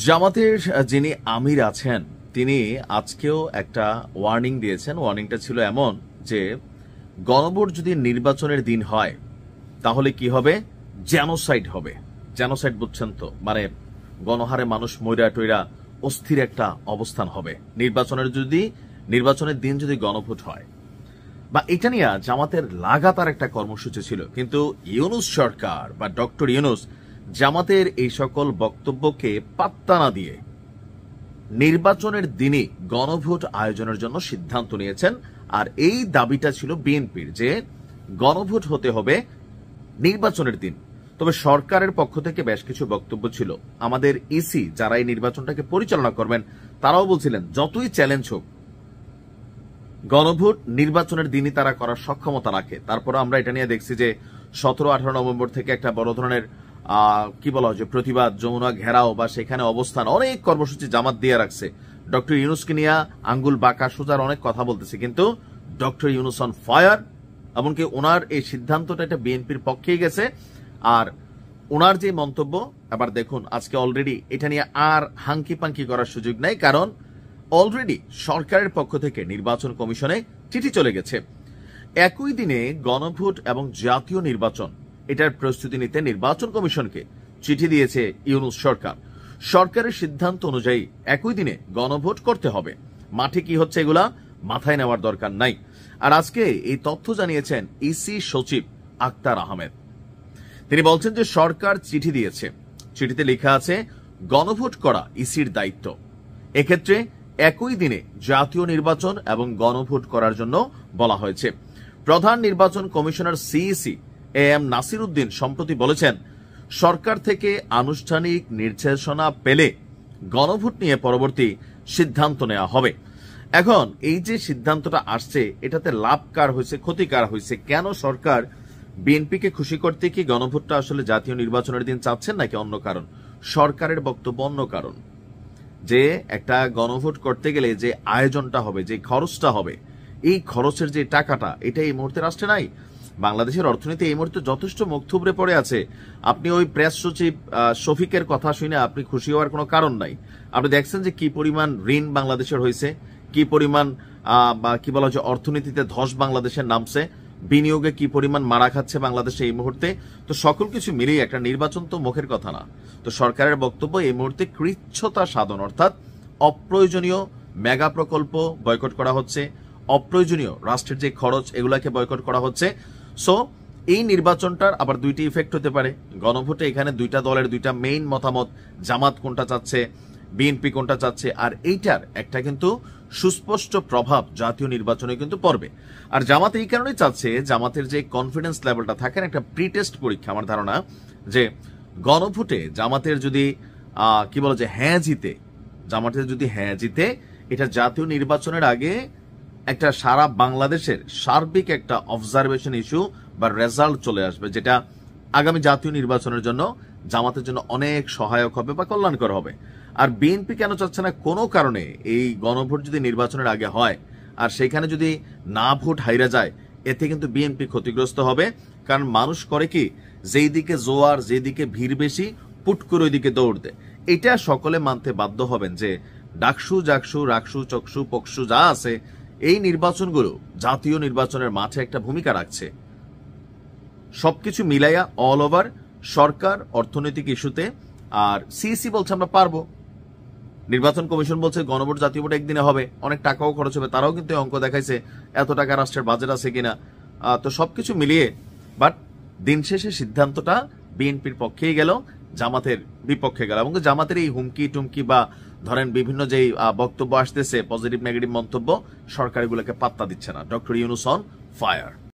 জামাতের যিনি আমির আছেন তিনি আজকেও একটা ওয়ার্নিং দিয়েছেন। ওয়ার্নিংটা ছিল এমন যে গণভোট যদি নির্বাচনের দিন হয় তাহলে কি হবে? জেনোসাইড হবে। জেনোসাইড বুঝছেন তো, মানে গণহারে মানুষ মইরা টইরা অস্থির একটা অবস্থান হবে নির্বাচনের দিন যদি গণভোট হয়। বা এটা নিয়ে জামাতের লাগাতার একটা কর্মসূচি ছিল, কিন্তু ইউনূস সরকার বা ডক্টর ইউনূস জামাতের এই সকল বক্তব্যকে পাত্তা না দিয়ে নির্বাচনের দিনই গণভোট আয়োজনের জন্য সিদ্ধান্ত নিয়েছেন। আর এই দাবিটা ছিল বিএনপির যে গণভোট হতে হবে নির্বাচনের দিন। তবে সরকারের পক্ষ থেকে বেশ কিছু বক্তব্য ছিল। আমাদের ইসি যারা এই নির্বাচনটাকে পরিচালনা করবেন তারাও বলছিলেন যতই চ্যালেঞ্জ হোক গণভোট নির্বাচনের দিনই তারা করার সক্ষমতা রাখে। তারপর আমরা এটা নিয়ে দেখছি যে 17-18 নভেম্বর থেকে একটা বড় ধরনের কি বলা হয় যে প্রতিবাদ, যমুনা ঘেরাও বা সেখানে অবস্থান, অনেক কর্মসূচি জামাত দিয়ে রাখছে। ডক্টর ইউনূসকে নিয়ে আঙ্গুল বাঁকা সোজার অনেক কথা বলতেছে, কিন্তু ডক্টর ইউনূস অন ফায়ার। এমনকি ওনার এই সিদ্ধান্তটা এটা বিএনপির পক্ষেই গেছে। আর ওনার যে মন্তব্য, আবার দেখুন আজকে অলরেডি এটা নিয়ে আর হাঙ্কি পাঙ্কি করার সুযোগ নাই, কারণ অলরেডি সরকারের পক্ষ থেকে নির্বাচন কমিশনে চিঠি চলে গেছে। একই দিনে গণভোট এবং জাতীয় নির্বাচন এটার প্রস্তুতি নিতে নির্বাচন কমিশনকে চিঠি দিয়েছে ইউনূস সরকার। সরকারের সিদ্ধান্ত অনুযায়ী একই দিনে গণভোট করতে হবে। মাঠে কি হচ্ছে এগুলা মাথায় নেওয়ার দরকার নাই। আর আজকে এই তথ্য জানিয়েছেন ইসি সচিব আক্তার আহমেদ। তিনি বলছেন যে সরকার চিঠি দিয়েছে, চিঠিতে লেখা আছে গণভোট করা ইসির দায়িত্ব। এক্ষেত্রে একই দিনে জাতীয় নির্বাচন এবং গণভোট করার জন্য বলা হয়েছে। প্রধান নির্বাচন commissioner CEC M Nasir Uddin সম্প্রতি বলেছেন সরকার থেকে আনুষ্ঠানিক নির্দেশনা পেলে গণভোট নিয়ে পরবর্তী সিদ্ধান্ত নেওয়া হবে। এখন এই যে সিদ্ধান্তটা আসছে এটাতে লাভ কার হয়েছে, ক্ষতি কার হয়েছে? কেন সরকার বিএনপিকে খুশি করতে কি গণভোটটা আসলে জাতীয় নির্বাচনের দিন চাচ্ছেন নাকি অন্য কারণ? সরকারের বক্তব্য অন্য কারণ, যে একটা গণভোট করতে গেলে যে আয়োজনটা হবে, যে খরচটা হবে, এই খরচের যে টাকাটা এটা এই মুহূর্তে রাষ্ট্রে নাই। বাংলাদেশের অর্থনীতি এই মুহূর্তে যথেষ্ট মুখ থুবড়ে পড়ে আছে। আপনি ওই প্রেস সচিব শফিকের কথা শুনে আপনি খুশি হওয়ার কোনো কারণ নাই। আপনি দেখছেন যে কি পরিমাণ ঋণ বাংলাদেশের হয়েছে, কি পরিমাণ কি বলা হচ্ছে অর্থনীতিতে ধস বাংলাদেশের নামছে, বিনিয়োগে কি পরিমাণ মারা খাচ্ছে বাংলাদেশে এই মুহূর্তে। তো সকল কিছু মিলিয়ে একটা নির্বাচন তো মুখের কথা না। তো সরকারের বক্তব্য এই মুহূর্তে কৃচ্ছতা সাধন, অর্থাৎ অপ্রয়োজনীয় মেগা প্রকল্প বয়কট করা হচ্ছে, অপ্রয়োজনীয় রাষ্ট্রের যে খরচ এগুলাকে বয়কট করা হচ্ছে। সো এই নির্বাচনটার আবার দুইটি ইফেক্ট হতে পারে। গণভোটে এখানে দুইটা দলের দুইটা মেইন মতামত, জামাত কোনটা চাচ্ছে, বিএনপি কোনটা চাচ্ছে, আর এইটার একটা কিন্তু সুস্পষ্ট প্রভাব জাতীয় নির্বাচনে কিন্তু পড়বে। আর জামাত এই কারণেই চাচ্ছে, জামাতের যে কনফিডেন্স লেভেলটা থাকে একটা প্রি টেস্ট পরীক্ষা। আমার ধারণা যে গণভোটে জামাতের যদি কি বলে যে জামাতের যদি হ্যাঁ জিতে, এটা জাতীয় নির্বাচনের আগে একটা সারা বাংলাদেশের সার্বিক একটা অবজারভেশন ইস্যু বা রেজাল্ট চলে আসবে, যেটা আগামী জাতীয় নির্বাচনের জন্য জামাতের জন্য অনেক সহায়ক হবে বা কল্যাণকর হবে। আর বিএনপি কেন চাচ্ছে না? কোনো কারণে এই গণভোট যদি নির্বাচনের আগে হয় আর সেখানে যদি না ভোট হাইরা যায়, এতে কিন্তু বিএনপি ক্ষতিগ্রস্ত হবে। কারণ মানুষ করে কি, যেই দিকে জোয়ার, যেদিকে ভিড় বেশি, পুট করে ওই দিকে দৌড় দেয়। এটা সকলে মানতে বাধ্য হবেন যে ডাকসু, জাকসু, রাকসু, চকসু, পকসু যা আছে, এই নির্বাচনগুলো জাতীয় নির্বাচনের মাঠে একটা ভূমিকা রাখছে। সবকিছু মিলাইয়া অল ওভার সরকার অর্থনৈতিক ইস্যুতে, আর সিইসি বলছে আমরা পারবো, নির্বাচন কমিশন বলছে গণভোট জাতীয় ভোট একদিনে হবে, অনেক টাকাও খরচ হবে, তারাও কিন্তু অঙ্ক দেখাইছে এত টাকা রাষ্ট্রের বাজেট আছে কিনা। তো সবকিছু মিলিয়ে বাট দিন শেষে সিদ্ধান্তটা বিএনপির পক্ষেই গেল, জামাতের বিপক্ষে গেল। এবং জামাতের এই হুমকি টুমকি বা ধরেন বিভিন্ন যে বক্তব্য আসতেছে, পজিটিভ নেগেটিভ মন্তব্য, সরকার এগুলোকে পাত্তা দিচ্ছে না। Doctor Yunus on fire.